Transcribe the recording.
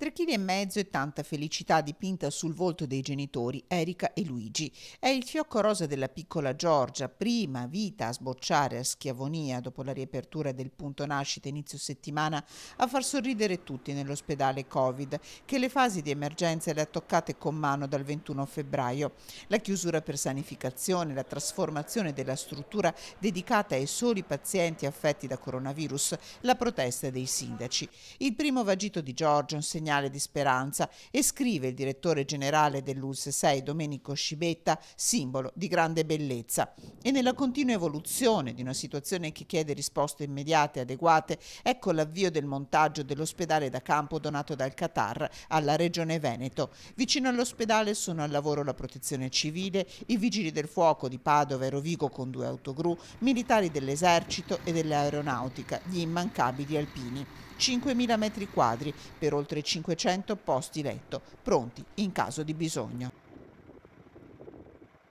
3,5 kg e tanta felicità dipinta sul volto dei genitori Erika e Luigi. È il fiocco rosa della piccola Giorgia, prima vita a sbocciare a Schiavonia dopo la riapertura del punto nascita inizio settimana, a far sorridere tutti nell'ospedale Covid, che le fasi di emergenza le ha toccate con mano dal 21 febbraio. La chiusura per sanificazione, la trasformazione della struttura dedicata ai soli pazienti affetti da coronavirus, la protesta dei sindaci. Il primo vagito di Giorgia, un segnale di speranza, e scrive il direttore generale dell'ULSS 6 Domenico Scibetta, simbolo di grande bellezza. E nella continua evoluzione di una situazione che chiede risposte immediate e adeguate, ecco l'avvio del montaggio dell'ospedale da campo donato dal Qatar alla Regione Veneto. Vicino all'ospedale sono al lavoro la protezione civile, i vigili del fuoco di Padova e Rovigo con 2 autogru, militari dell'esercito e dell'aeronautica, gli immancabili alpini. 5.000 metri quadri per oltre 500 posti letto, pronti in caso di bisogno.